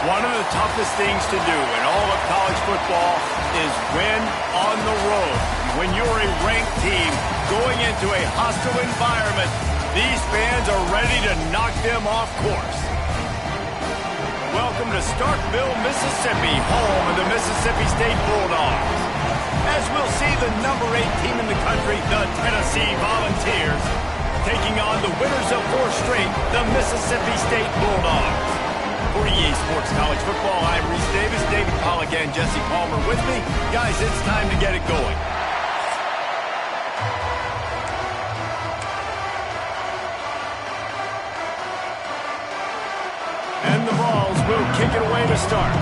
One of the toughest things to do in all of college football is win on the road. When you're a ranked team going into a hostile environment, these fans are ready to knock them off course. Welcome to Starkville, Mississippi, home of the Mississippi State Bulldogs. As we'll see the number 8 team in the country, the Tennessee Volunteers, taking on the winners of 4 straight, the Mississippi State Bulldogs. For EA Sports College Football, I'm Reese Davis, David Pollack, and Jesse Palmer with me. Guys, it's time to get it going. And the Vols will kick it away to start.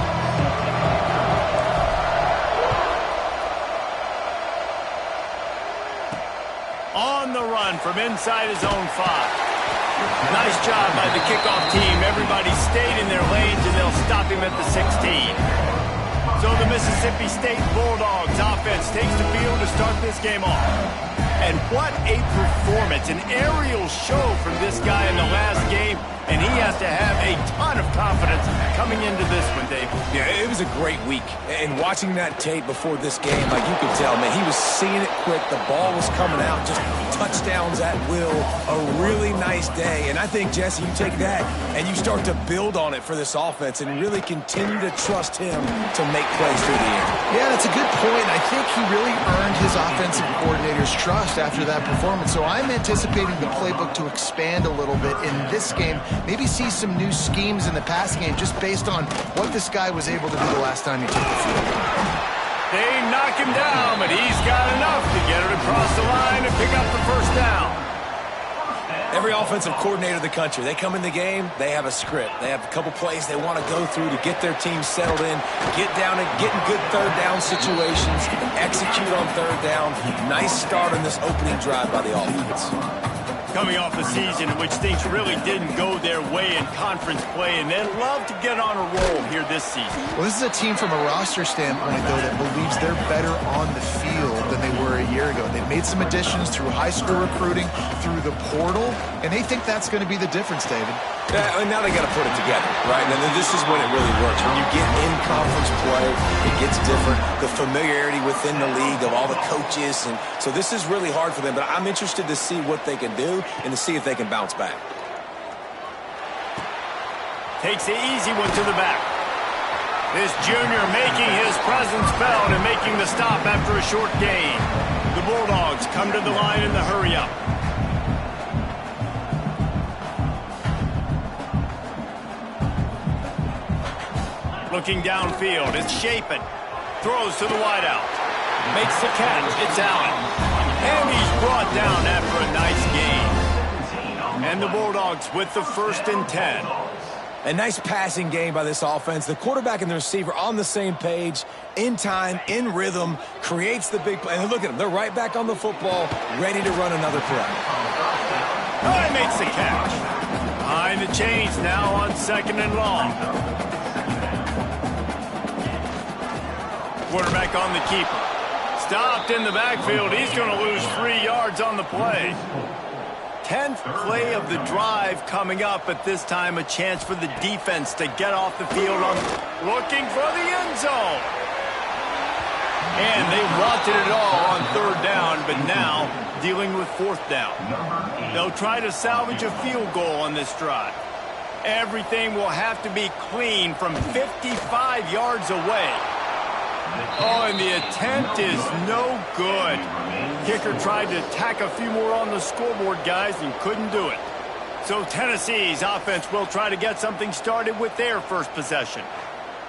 On the run from inside his own 5. Nice job by the kickoff team. Everybody stayed in their lanes, and they'll stop him at the 16. So the Mississippi State Bulldogs offense takes the field to start this game off. And what a performance, an aerial show from this guy in the last game, and he has to have a ton of confidence coming into this one, Dave. Yeah, it was a great week. And watching that tape before this game, like you could tell, man, he was seeing it quick. The ball was coming out, just touchdowns at will. A really nice day. And I think, Jesse, you take that and you start to build on it for this offense and really continue to trust him to make plays through the air. Yeah, that's a good point. I think he really earned his offensive coordinator's trust after that performance. So I'm anticipating the playbook to expand a little bit in this game. Maybe see some new schemes in the pass game just based on what this guy was able to do the last time he took the field. They knock him down, but he's got enough to get it across the line and pick up the first down. Every offensive coordinator in the country, they come in the game, they have a script. They have a couple plays they want to go through to get their team settled in, get down and get in good third down situations, execute on third down. Nice start on this opening drive by the offense. Coming off a season in which things really didn't go their way in conference play, and they'd love to get on a roll here this season. Well, this is a team from a roster standpoint, though, that believes they're better on the field than they were a year ago. They've made some additions through high school recruiting, through the portal, and they think that's going to be the difference, David. Yeah, and now they got to put it together, right? And then this is when it really works. When you get in conference play, it gets different. The familiarity within the league of all the coaches, and so this is really hard for them. But I'm interested to see what they can do and to see if they can bounce back. Takes the easy one to the back. This junior making his presence felt and making the stop after a short gain. The Bulldogs come to the line in the hurry-up. Looking downfield, it's Shapen. Throws to the wideout. Makes the catch, it's Allen. And he's brought down after a nice gain. And the Bulldogs with the 1st and 10. A nice passing game by this offense. The quarterback and the receiver on the same page, in time, in rhythm, creates the big play. And look at them, they're right back on the football, ready to run another play. Oh, he makes the catch. Behind the chains now on 2nd and long. Quarterback on the keeper. Stopped in the backfield. He's going to lose 3 yards on the play. 10th play of the drive coming up, but this time a chance for the defense to get off the field on looking for the end zone. And they wanted it all on 3rd down, but now dealing with 4th down. They'll try to salvage a field goal on this drive. Everything will have to be clean from 55 yards away. Oh, and the attempt is no good. Kicker tried to tack a few more on the scoreboard, guys, and couldn't do it. So Tennessee's offense will try to get something started with their first possession.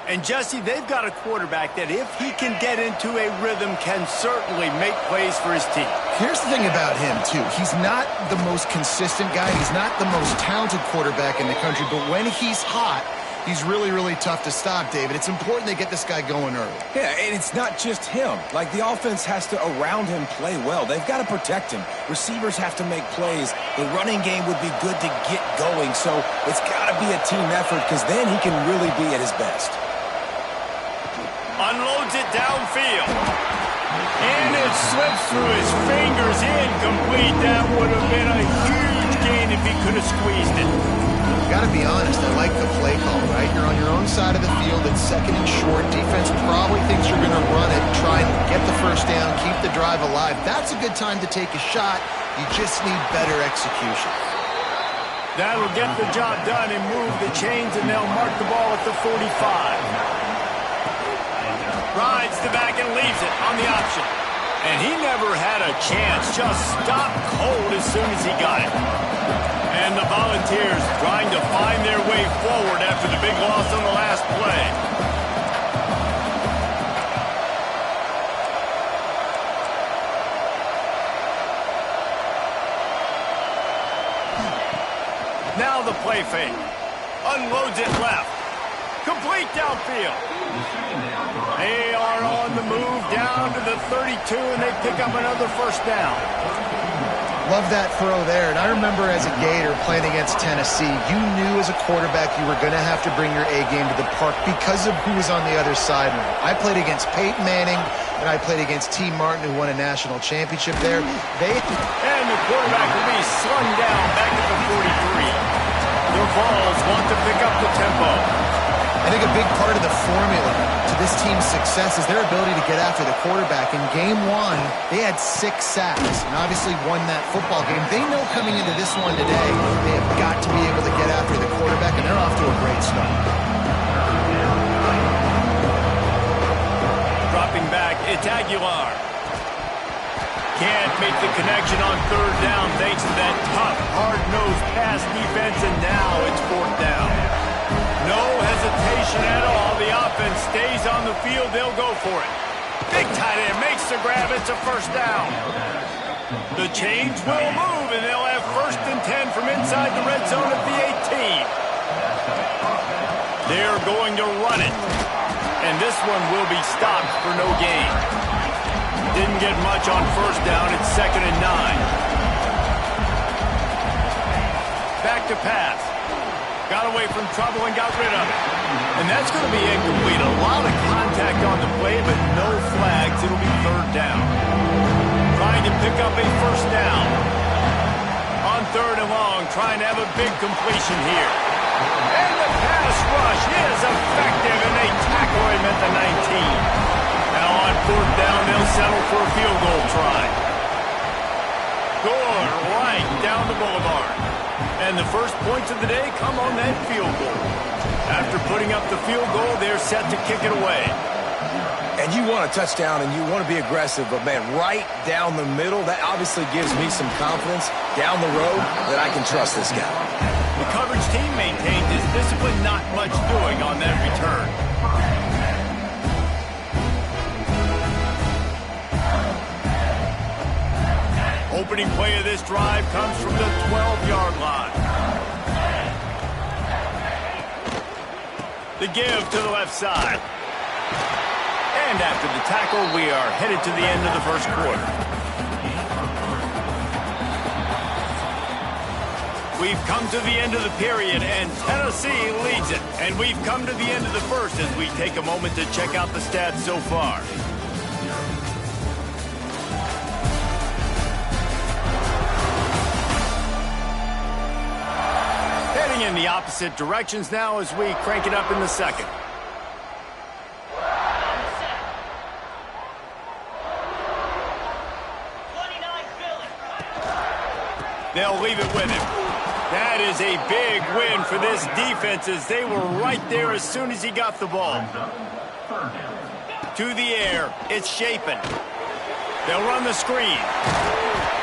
And Jesse, they've got a quarterback that if he can get into a rhythm can certainly make plays for his team. Here's the thing about him, too. He's not the most consistent guy. He's not the most talented quarterback in the country, but when he's hot, he's really, really tough to stop, David. It's important they get this guy going early. Yeah, and it's not just him. Like, the offense has to, around him, play well. They've got to protect him. Receivers have to make plays. The running game would be good to get going. So it's got to be a team effort because then he can really be at his best. Unloads it downfield. And it slips through his fingers. Incomplete. That would have been a huge gain line if he could have squeezed it. Gotta be honest, I like the play call, right? You're on your own side of the field. It's second and short. Defense probably thinks you're going to run it, try and get the first down, keep the drive alive. That's a good time to take a shot. You just need better execution. That'll get the job done and move the chains, and they'll mark the ball at the 45. Rides the back and leaves it on the option. And he never had a chance. Just stopped cold as soon as he got it. And the Volunteers trying to find their way forward after the big loss on the last play. Now the play fake. Unloads it left. Complete downfield. They are on the move down to the 32, and they pick up another first down. Love that throw there. And I remember as a Gator playing against Tennessee, you knew as a quarterback you were going to have to bring your A game to the park because of who was on the other sideline. I played against Peyton Manning, and I played against T. Martin, who won a national championship there. And the quarterback will be slung down back at the 43. The Vols want to pick up the tempo. I think a big part of the formula to this team's success is their ability to get after the quarterback. In game one, they had 6 sacks and obviously won that football game. They know coming into this one today, they have got to be able to get after the quarterback, and they're off to a great start. Dropping back, it's Aguilar. Can't make the connection on third down thanks to that tough, hard-nosed pass defense, and now it's fourth down. No hesitation at all. The offense stays on the field. They'll go for it. Big tight end makes the grab. It's a first down. The chains will move, and they'll have first and 10 from inside the red zone at the 18. They're going to run it. And this one will be stopped for no gain. Didn't get much on first down. It's second and 9. Back to pass. Got away from trouble and got rid of it. And that's going to be incomplete. A lot of contact on the play, but no flags. It'll be third down. Trying to pick up a first down. On third and long, trying to have a big completion here. And the pass rush is effective, and they tackle him at the 19. Now on fourth down, they'll settle for a field goal try. Good, right down the boulevard. And the first points of the day come on that field goal. After putting up the field goal, they're set to kick it away. And you want a touchdown and you want to be aggressive, but man, right down the middle, that obviously gives me some confidence down the road that I can trust this guy. The coverage team maintained his discipline, not much doing on that return. Opening play of this drive comes from the 12-yard line. The give to the left side. And after the tackle, we are headed to the end of the first quarter. We've come to the end of the period, and Tennessee leads it. And we've come to the end of the first as we take a moment to check out the stats so far. Heading in the opposite directions now as we crank it up in the second. They'll leave it with him. That is a big win for this defense as they were right there as soon as he got the ball. To the air, it's Shapen. They'll run the screen.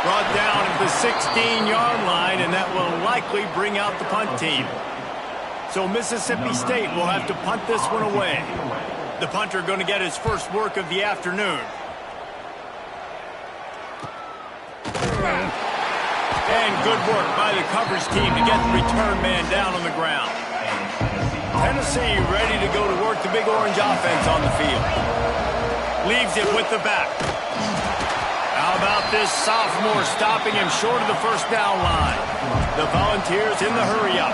Brought down at the 16-yard line, and that will likely bring out the punt team. So Mississippi State will have to punt this one away. The punter going to get his first work of the afternoon. And good work by the coverage team to get the return man down on the ground. Tennessee ready to go to work the Big Orange offense on the field. Leaves it with the back. How about this sophomore stopping him short of the first down line? The Volunteers in the hurry-up.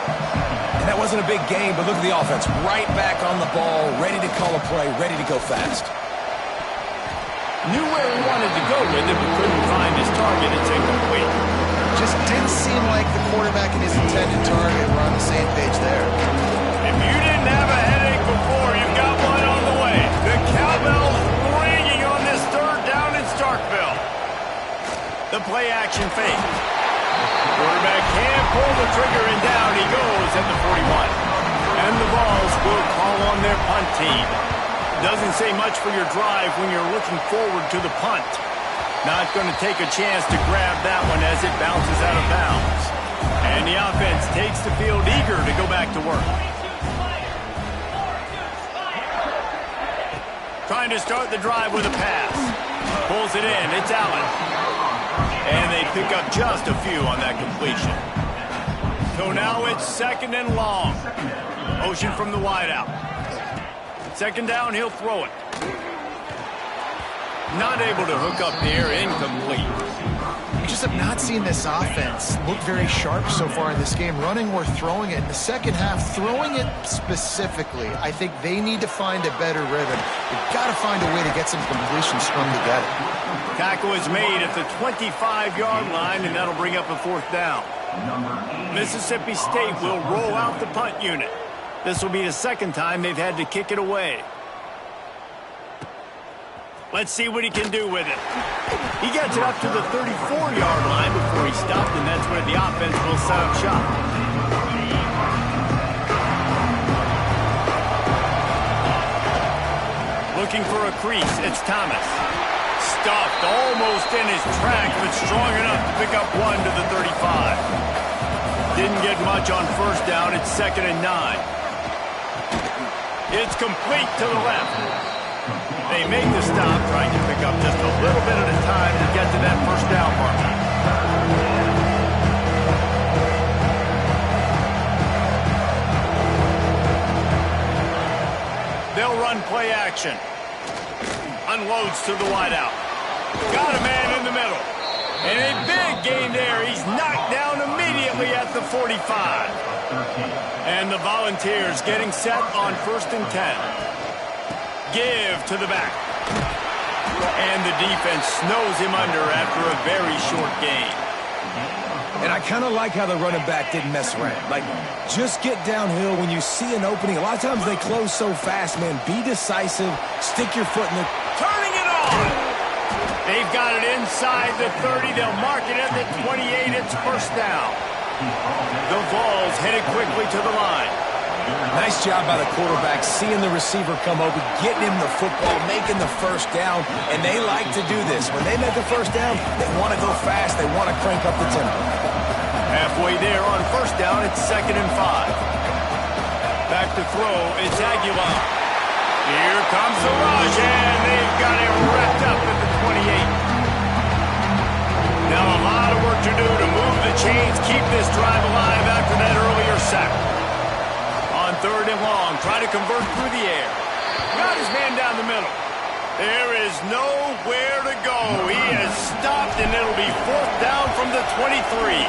And that wasn't a big game, but look at the offense. Right back on the ball, ready to call a play, ready to go fast. Knew where he wanted to go with it, but couldn't find his target. It's incomplete. just didn't seem like the quarterback and his intended target were on the same page there. If you didn't have a headache before, you've got one on the way. The cowbell's ringing on this third down in Starkville. The play action fake. Quarterback can't pull the trigger, and down he goes at the 41. And the Vols will call on their punt team. Doesn't say much for your drive when you're looking forward to the punt. Not going to take a chance to grab that one as it bounces out of bounds. And the offense takes the field eager to go back to work. Trying to start the drive with a pass. Pulls it in. It's Allen. And they pick up just a few on that completion. So now it's second and long. Motion from the wideout. Second down, he'll throw it. Not able to hook up there, incomplete. We just have not seen this offense look very sharp so far in this game, running or throwing it. In the second half, throwing it specifically, I think they need to find a better rhythm. They've got to find a way to get some completions strung together. Tackle is made at the 25-yard line, and that'll bring up a fourth down. Mississippi State will roll out the punt unit. This will be the second time they've had to kick it away. Let's see what he can do with it. He gets it up to the 34-yard line before he stopped, and that's where the offense will set up shop. Looking for a crease, it's Thomas. Stuffed almost in his track, but strong enough to pick up one to the 35. Didn't get much on first down. It's 2nd and 9. It's complete to the left. They make the stop, trying to pick up just a little bit at a time to get to that first down marker. They'll run play action. Unloads to the wideout. Got a man in the middle. And a big gain there. He's knocked down immediately at the 45. And the Volunteers getting set on 1st and 10. Give to the back. And the defense snows him under after a very short gain. And I kind of like how the running back didn't mess around. Like, just get downhill when you see an opening. A lot of times they close so fast, man. Be decisive. Stick your foot in the... Turning it on! They've got it inside the 30. They'll mark it at the 28. It's first down. The Vols headed quickly to the line. Nice job by the quarterback, seeing the receiver come open, getting him the football, making the first down, and they like to do this. When they make a first down, they want to go fast. They want to crank up the tempo. Halfway there on first down, it's 2nd and 5. Back to throw, it's Aguilar. Here comes the rush, and they've got it wrapped up at the 28. Now a lot of work to do to move the chains, keep this drive alive after that earlier sack. On 3rd and long, try to convert through the air. Got his man down the middle. There is nowhere to go. He has stopped, and it'll be 4th down from the 23.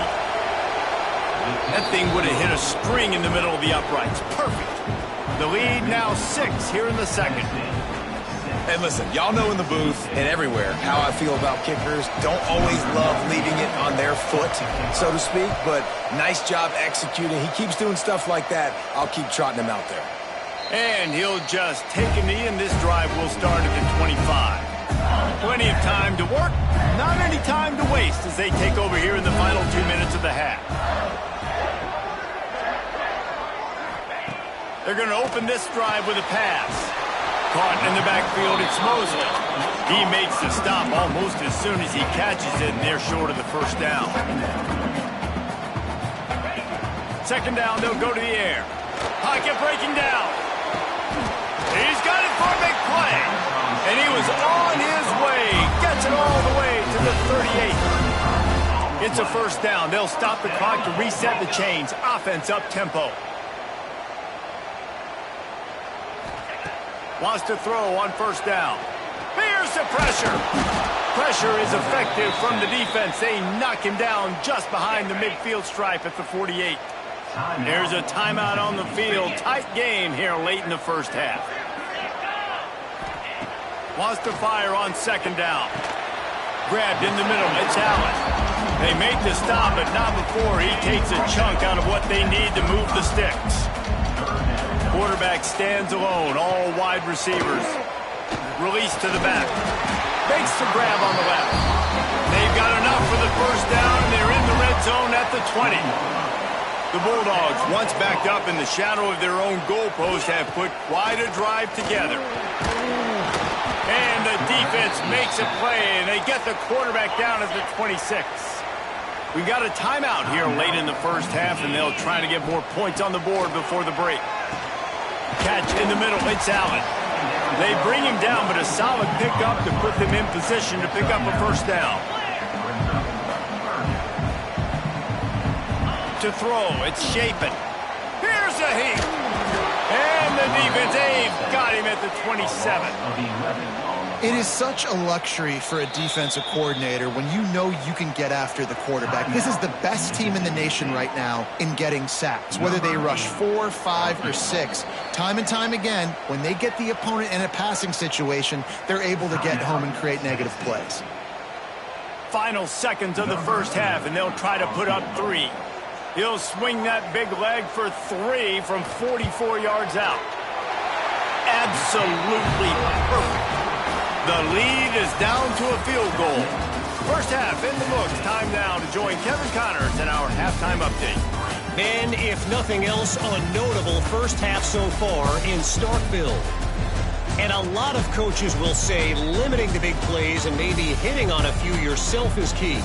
That thing would have hit a string in the middle of the uprights. Perfect. The lead now 6 here in the second. And listen, y'all know in the booth and everywhere how I feel about kickers. Don't always love leaving it on their foot, so to speak, but nice job executing. He keeps doing stuff like that. I'll keep trotting him out there. And he'll just take a knee, and this drive will start at the 25. Plenty of time to work, not any time to waste as they take over here in the final 2 minutes of the half. They're going to open this drive with a pass. Caught in the backfield, it's Mosley. He makes the stop almost as soon as he catches it, and they're short of the first down. 2nd down, they'll go to the air. Pocket breaking down. He's got it for a big play. And he was on his way. Gets it all the way to the 38. It's a first down. They'll stop the clock to reset the chains. Offense up tempo. Wants to throw on first down. Here's the pressure. Pressure is effective from the defense. They knock him down just behind the midfield stripe at the 48. There's a timeout on the field. Tight game here late in the first half. Wants to fire on 2nd down. Grabbed in the middle. It's Allen. They make the stop, but not before he takes a chunk out of what they need to move the sticks. Quarterback stands alone, all wide receivers. Release to the back. Makes the grab on the left. They've got enough for the first down, and they're in the red zone at the 20. The Bulldogs, once backed up in the shadow of their own goalpost, have put quite a drive together. And the defense makes a play, and they get the quarterback down at the 26. We've got a timeout here late in the first half, and they'll try to get more points on the board before the break. Catch in the middle, it's Allen. They bring him down, but a solid pickup to put them in position to pick up a first down. To throw, it's Shapen. Here's a heat. And the defense, they've got him at the 27. It is such a luxury for a defensive coordinator when you know you can get after the quarterback. This is the best team in the nation right now in getting sacks. Whether they rush 4, 5, or 6, time and time again, when they get the opponent in a passing situation, they're able to get home and create negative plays. Final seconds of the first half, and they'll try to put up 3. He'll swing that big leg for 3 from 44 yards out. Absolutely perfect. The lead is down to a field goal. First half in the books. Time now to join Kevin Connors in our halftime update. Men, if nothing else, a notable first half so far in Starkville. And a lot of coaches will say limiting the big plays and maybe hitting on a few yourself is key.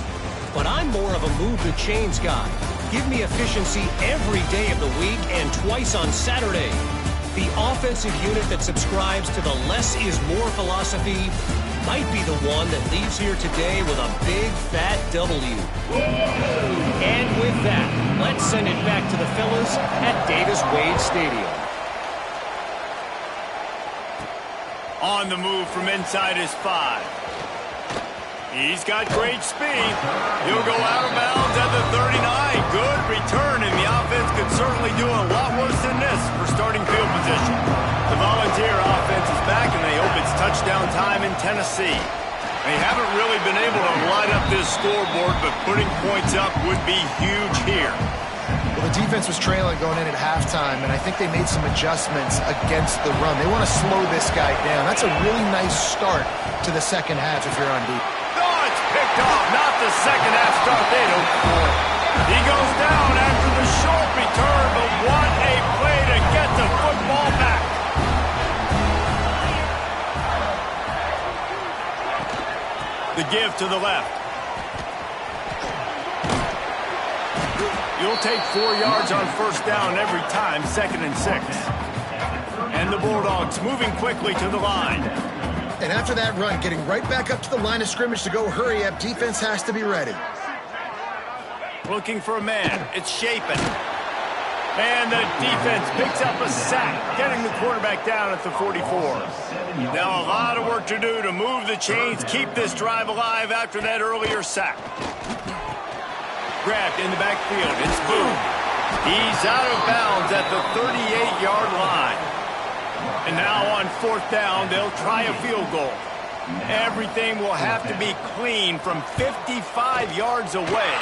But I'm more of a move the chains guy. Give me efficiency every day of the week and twice on Saturday. The offensive unit that subscribes to the less is more philosophy might be the one that leaves here today with a big fat W. And with that, let's send it back to the fellas at Davis-Wade Stadium. On the move from inside his 5. He's got great speed. He'll go out of bounds at the 39. Good return, and the offense could certainly do a lot worse than this for starting field position. The Volunteer offense is back, and they hope it's touchdown time in Tennessee. They haven't really been able to line up this scoreboard, but putting points up would be huge here. Well, the defense was trailing going in at halftime, and I think they made some adjustments against the run. They want to slow this guy down. That's a really nice start to the second half if you're on defense. Picked off, not the second half start they'd hoped for. He goes down after the short return, but what a play to get the football back. The give to the left. You'll take 4 yards on first down every time, 2nd and 6. And the Bulldogs moving quickly to the line. And after that run, getting right back up to the line of scrimmage to go hurry up, defense has to be ready. Looking for a man. It's Shapen. And the defense picks up a sack, getting the quarterback down at the 44. Now a lot of work to do to move the chains, keep this drive alive after that earlier sack. Grabbed in the backfield. It's Boone. He's out of bounds at the 38-yard line. And now on 4th down, they'll try a field goal. Everything will have to be clean from 55 yards away.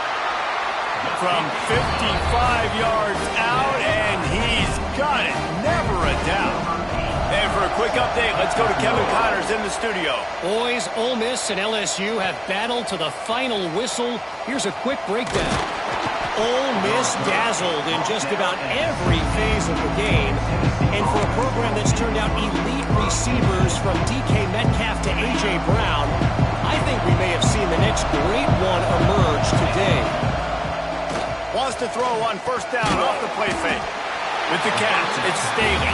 From 55 yards out, and he's got it. Never a doubt. And for a quick update, let's go to Kevin Connors in the studio. Boys, Ole Miss and LSU have battled to the final whistle. Here's a quick breakdown. Ole Miss dazzled in just about every phase of the game. And for a program that's turned out elite receivers from DK Metcalf to A.J. Brown, I think we may have seen the next great one emerge today. Wants to throw on first down off the play fake. With the catch, it's Staley.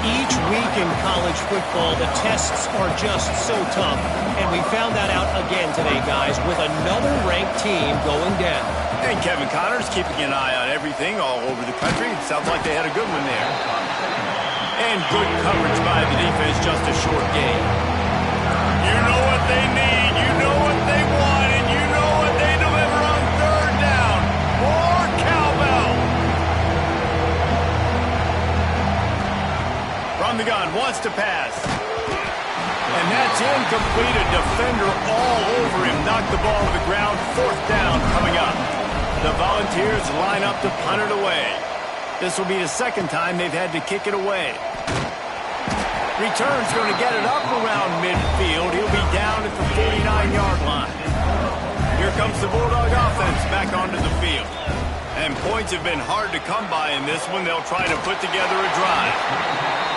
Each week in college football, the tests are just so tough. And we found that out again today, guys, with another ranked team going down. And Kevin Connors keeping an eye on everything all over the country. It sounds like they had a good one there. And good coverage by the defense, just a short game. You know what they need, you know what they want, and you know what they deliver on 3rd down. More cowbell. From the gun, wants to pass. And that's incomplete. incomplete. A defender all over him. Knocked the ball to the ground. 4th down coming up. The Volunteers line up to punt it away. This will be the 2nd time they've had to kick it away. Return's going to get it up around midfield. He'll be down at the 49-yard line. Here comes the Bulldog offense back onto the field. And points have been hard to come by in this one. They'll try to put together a drive.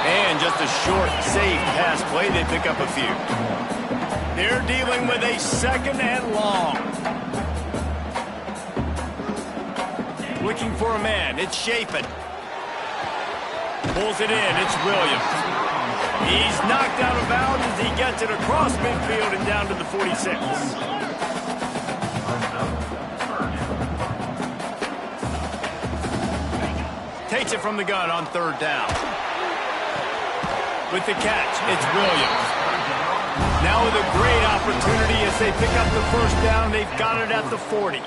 And just a short, safe pass play. They pick up a few. They're dealing with a 2nd and long. Looking for a man. It's Chapin. Pulls it in. It's Williams. He's knocked out of bounds as he gets it across midfield and down to the 46. Takes it from the gun on 3rd down. With the catch, it's Williams. Now with a great opportunity as they pick up the 1st down. They've got it at the 40.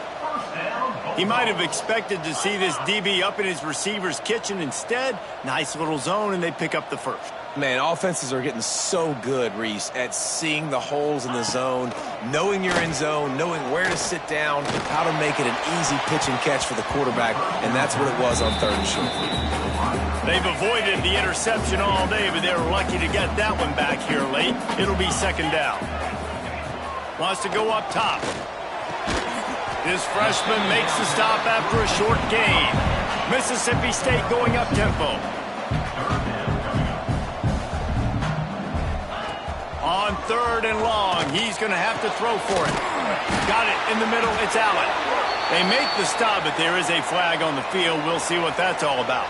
He might have expected to see this DB up in his receiver's kitchen. Instead, nice little zone, and they pick up the 1st. Man, offenses are getting so good, Reese, at seeing the holes in the zone, knowing you're in zone, knowing where to sit down, how to make it an easy pitch and catch for the quarterback, and that's what it was on 3rd and short. They've avoided the interception all day, but they were lucky to get that one back here late. It'll be 2nd down. Wants to go up top. This freshman makes the stop after a short gain. Mississippi State going up tempo. On 3rd and long, he's going to have to throw for it. Got it in the middle. It's Allen. They make the stop, but there is a flag on the field. We'll see what that's all about.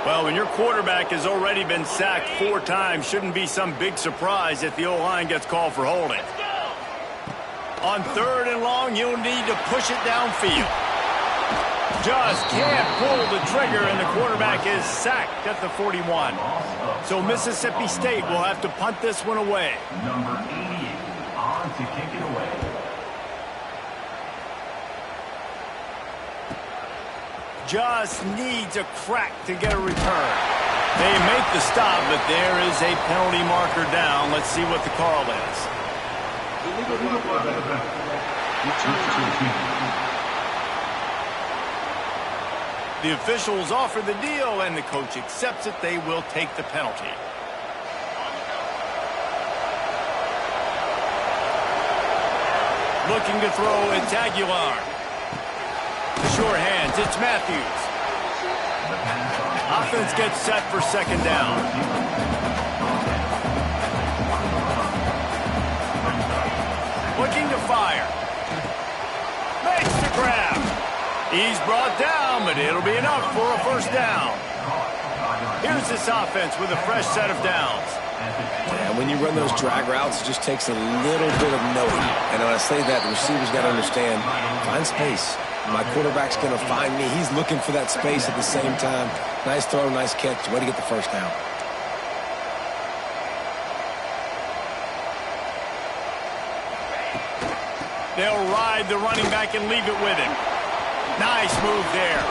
Well, when your quarterback has already been sacked 4 times, shouldn't be some big surprise if the O-line gets called for holding. On 3rd and long, you'll need to push it downfield. Just can't pull the trigger, and the quarterback is sacked at the 41. So Mississippi State will have to punt this one away. Number 80 on to kick it away. Just needs a crack to get a return. They make the stop, but there is a penalty marker down. Let's see what the call is. The officials offer the deal, and the coach accepts it. They will take the penalty. Looking to throw, it's Aguilar. Sure hands, it's Matthews. Offense gets set for 2nd down. Looking to fire. Makes the grab. He's brought down, but it'll be enough for a 1st down. Here's this offense with a fresh set of downs. And when you run those drag routes, it just takes a little bit of knowing. And when I say that, the receivers got to understand, find space. My quarterback's going to find me. He's looking for that space at the same time. Nice throw, nice catch. Way to get the 1st down. They'll ride the running back and leave it with him. Nice move there.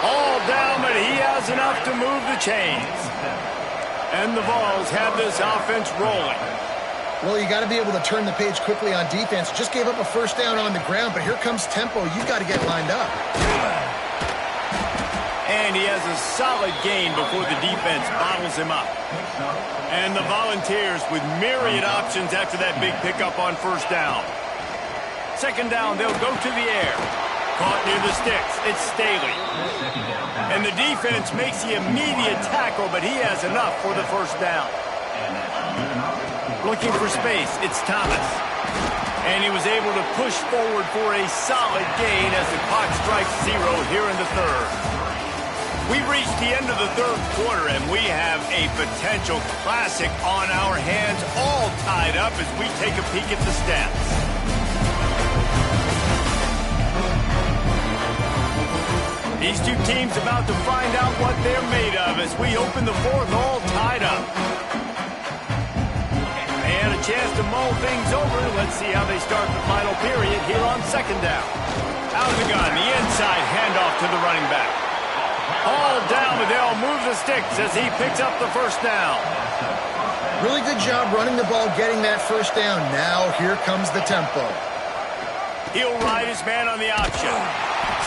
All down, but he has enough to move the chains. And the Vols have this offense rolling. Well, you got to be able to turn the page quickly on defense. Just gave up a 1st down on the ground, but here comes tempo. You've got to get lined up. And he has a solid gain before the defense bottles him up. And the Volunteers with myriad options after that big pickup on 1st down. 2nd down, they'll go to the air. Caught near the sticks. It's Staley. And the defense makes the immediate tackle, but he has enough for the 1st down. Looking for space, it's Thomas. And he was able to push forward for a solid gain as the clock strikes 0 here in the 3rd. We've reached the end of the 3rd quarter, and we have a potential classic on our hands, all tied up as we take a peek at the stats. These two teams about to find out what they're made of as we open the 4th all tied up. And a chance to mull things over. Let's see how they start the final period here on 2nd down. Out of the gun, the inside handoff to the running back. Hauled down, but they'll move the sticks as he picks up the first down. Really good job running the ball, getting that first down. Now here comes the tempo. He'll ride his man on the option.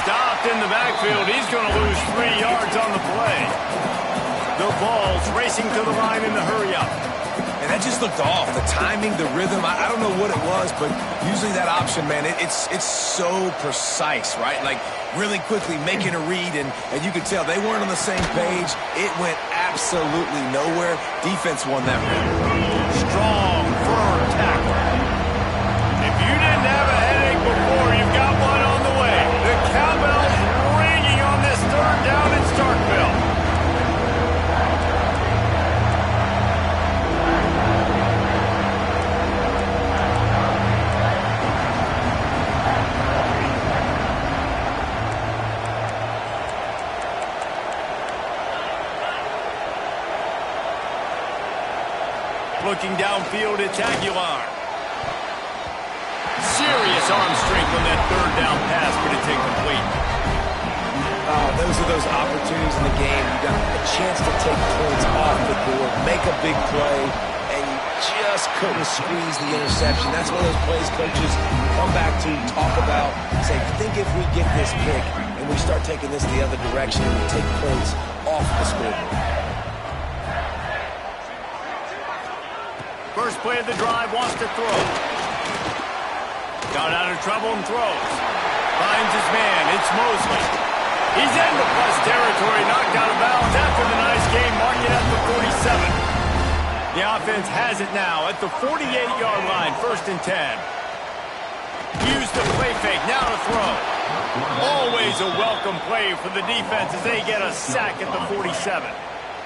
Stopped in the backfield. He's going to lose 3 yards on the play. The ball's racing to the line in the hurry-up. And that just looked off. The timing, the rhythm, I don't know what it was, but usually that option, man, it's so precise, right? Like really quickly making a read, and you could tell they weren't on the same page. It went absolutely nowhere. Defense won that round. Strong, firm tackle. If you didn't have a headache before, you've got one on the way. The cowbell's ringing on this third down in Starkville. Looking downfield, it's Aguilar. Serious arm strength on that third down pass, but it's incomplete. Oh, those are those opportunities in the game. You got a chance to take points off the board, make a big play, and you just couldn't squeeze the interception. That's one of those plays coaches come back to, talk about, say, think if we get this pick and we start taking this the other direction, we take points off the scoreboard. First play of the drive, wants to throw. Got out of trouble and throws. Finds his man, it's Mosley. He's into plus territory, knocked out of bounds after the nice game, marking at the 47. The offense has it now at the 48-yard line, 1st and 10. Use the play fake, now to throw. Always a welcome play for the defense as they get a sack at the 47.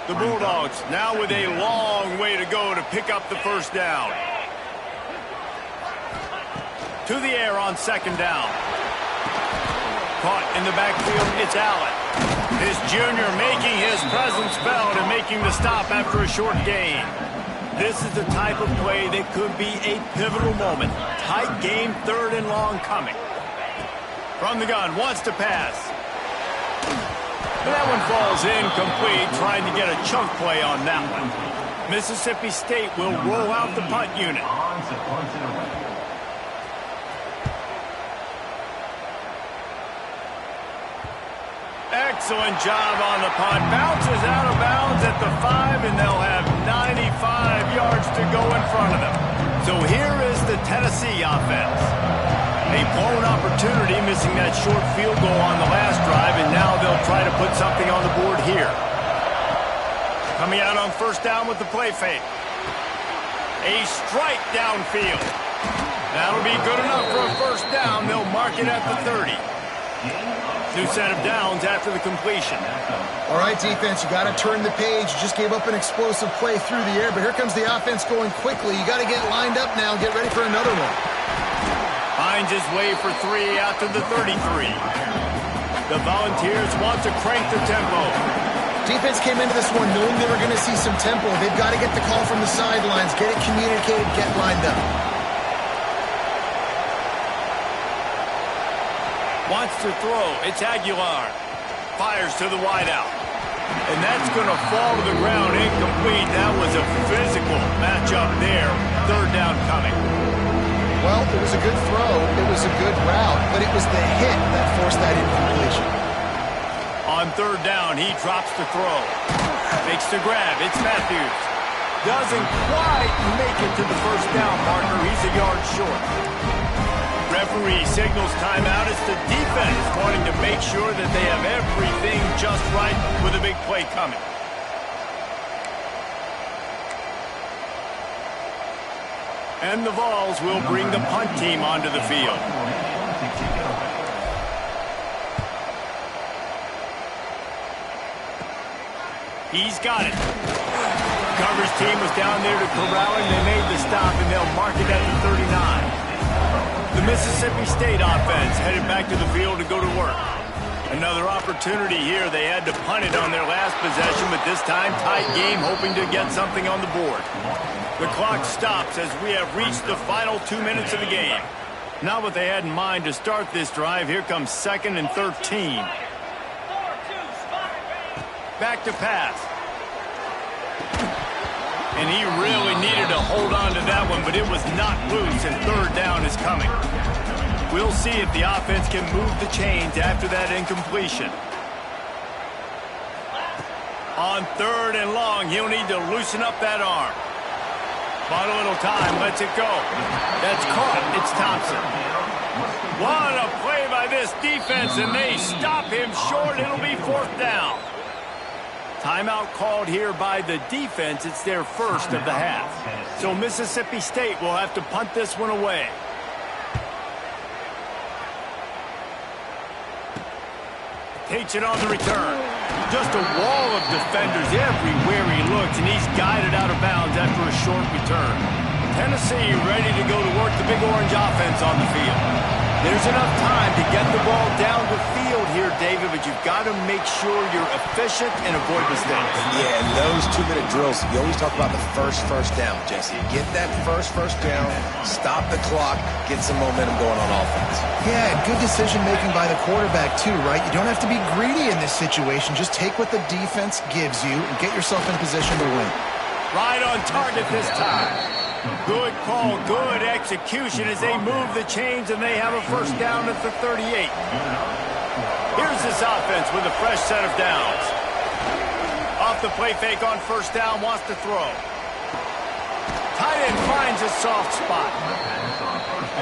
The Bulldogs now with a long way to go to pick up the first down. To the air on 2nd down. Caught in the backfield, it's Allen. This junior making his presence felt and making the stop after a short gain. This is the type of play that could be a pivotal moment. Tight game, 3rd and long coming. From the gun, wants to pass. That one falls incomplete, trying to get a chunk play on that one. Mississippi State will roll out the punt unit. Excellent job on the punt. Bounces out of bounds at the 5, and they'll have 95 yards to go in front of them. So here is the Tennessee offense. A blown opportunity, missing that short field goal on the last drive, and now they'll try to put something on the board here. Coming out on 1st down with the play fake. A strike downfield. That'll be good enough for a 1st down. They'll mark it at the 30. New set of downs after the completion. All right, defense, you got to turn the page. You just gave up an explosive play through the air, but here comes the offense going quickly. You got to get lined up now and get ready for another one. Finds his way for 3 out to the 33. The Volunteers want to crank the tempo. Defense came into this one knowing they were going to see some tempo. They've got to get the call from the sidelines, get it communicated, get lined up. Wants to throw. It's Aguilar. Fires to the wideout. And that's going to fall to the ground incomplete. That was a physical matchup there. 3rd down coming. Well, it was a good throw, it was a good route, but it was the hit that forced that incompletion. On 3rd down, he drops the throw. Makes the grab, it's Matthews. Doesn't quite make it to the 1st down marker, he's a yard short. Referee signals timeout. It's the defense wanting to make sure that they have everything just right with a big play coming. And the Vols will bring the punt team onto the field. He's got it. Coverage team was down there to corral him. They made the stop, and they'll mark it at the 39. The Mississippi State offense headed back to the field to go to work. Another opportunity here. They had to punt it on their last possession, but this time tight game, hoping to get something on the board. The clock stops as we have reached the final 2 minutes of the game. Not what they had in mind to start this drive. Here comes 2nd and 13. back to pass. And he really needed to hold on to that one, but it was not loose, and third down is coming. We'll see if the offense can move the chains after that incompletion. On third and long, he'll need to loosen up that arm. Bought a little time, lets it go. That's caught. It's Thompson. What a play by this defense, and they stop him short. It'll be fourth down. Timeout called here by the defense. It's their first of the half. So Mississippi State will have to punt this one away. Takes it on the return. Just a wall of defenders everywhere he looks, and he's guided out of bounds after a short return. Tennessee ready to go to work the Big Orange offense on the field. There's enough time to get the ball down the field here, David, but you've got to make sure you're efficient and avoid mistakes. Yeah, and those 2-minute drills, you always talk about the first down, Jesse. Get that first down, stop the clock, get some momentum going on offense. Yeah, good decision-making by the quarterback, too, right? You don't have to be greedy in this situation. Just take what the defense gives you and get yourself in position to win. Right on target this time. Good call, good execution as they move the chains, and they have a first down at the 38. Here's this offense with a fresh set of downs. Off the play fake on first down, wants to throw. Tight end finds a soft spot.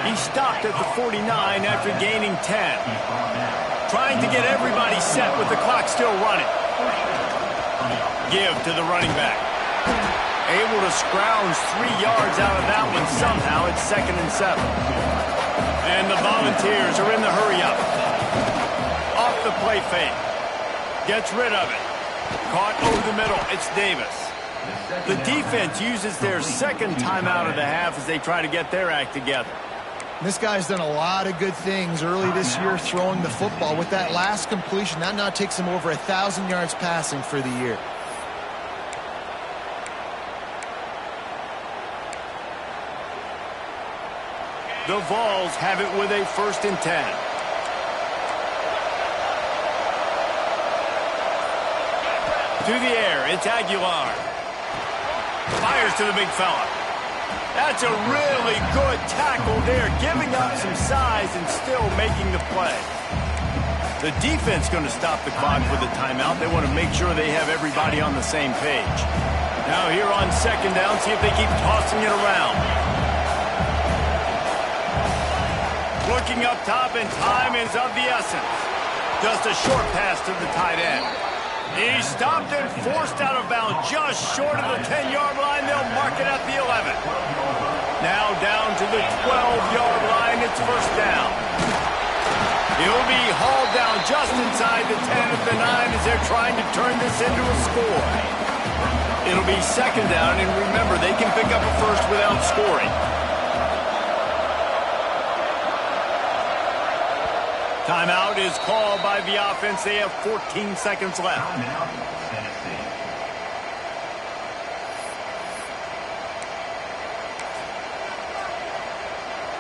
He stopped at the 49 after gaining 10. Trying to get everybody set with the clock still running. Give to the running back. Able to scrounge 3 yards out of that one somehow. It's 2nd and 7. And the Volunteers are in the hurry-up. Off the play fake. Gets rid of it. Caught over the middle. It's Davis. The defense uses their second timeout of the half as they try to get their act together. This guy's done a lot of good things early this year throwing the football. With that last completion, that now takes him over 1,000 yards passing for the year. The Vols have it with a 1st and 10. To the air, it's Aguilar. Fires to the big fella. That's a really good tackle there, giving up some size and still making the play. The defense going to stop the clock with a timeout. They want to make sure they have everybody on the same page. Now here on 2nd down, see if they keep tossing it around. Looking up top, and time is of the essence. Just a short pass to the tight end. He stopped and forced out of bounds just short of the 10-yard line. They'll mark it at the 11. Now down to the 12-yard line. It's first down. He'll be hauled down just inside the 10 at the 9 as they're trying to turn this into a score. It'll be 2nd down, and remember, they can pick up a first without scoring. Timeout is called by the offense. They have 14 seconds left.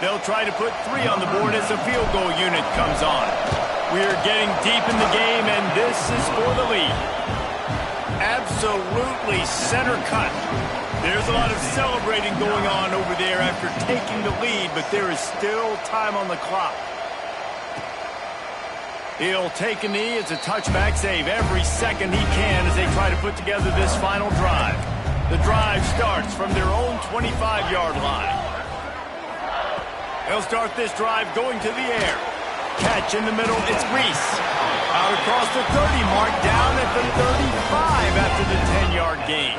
They'll try to put 3 on the board as the field goal unit comes on. We're getting deep in the game, and this is for the lead. Absolutely center cut. There's a lot of celebrating going on over there after taking the lead, but there is still time on the clock. He'll take a knee. It's a touchback save every second he can as they try to put together this final drive. The drive starts from their own 25-yard line. They'll start this drive going to the air. Catch in the middle. It's Reese. Out across the 30 mark, down at the 35 after the 10-yard gain.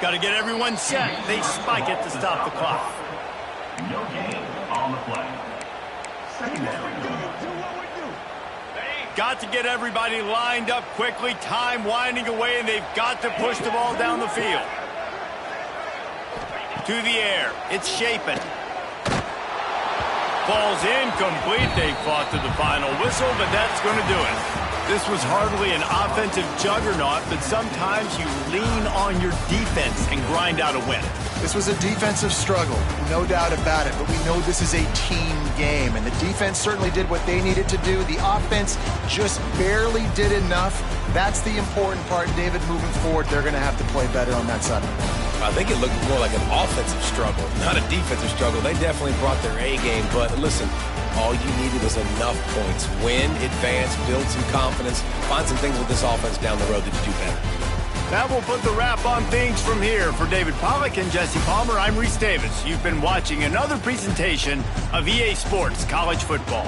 Got to get everyone set. They spike it to stop the clock. No gain on the play. Got to get everybody lined up quickly. Time winding away, and they've got to push the ball down the field. To the air. It's Shapen. Ball's incomplete. They fought to the final whistle, but that's going to do it. This was hardly an offensive juggernaut, but sometimes you lean on your defense and grind out a win. This was a defensive struggle, no doubt about it, but we know this is a team game, and the defense certainly did what they needed to do. The offense just barely did enough. That's the important part, David. Moving forward, they're going to have to play better on that side. I think it looked more like an offensive struggle, not a defensive struggle. They definitely brought their A game, but listen, all you needed was enough points. Win, advance, build some confidence, find some things with this offense down the road that you do better. That will put the wrap on things from here. For David Pollack and Jesse Palmer, I'm Reese Davis. You've been watching another presentation of EA Sports College Football.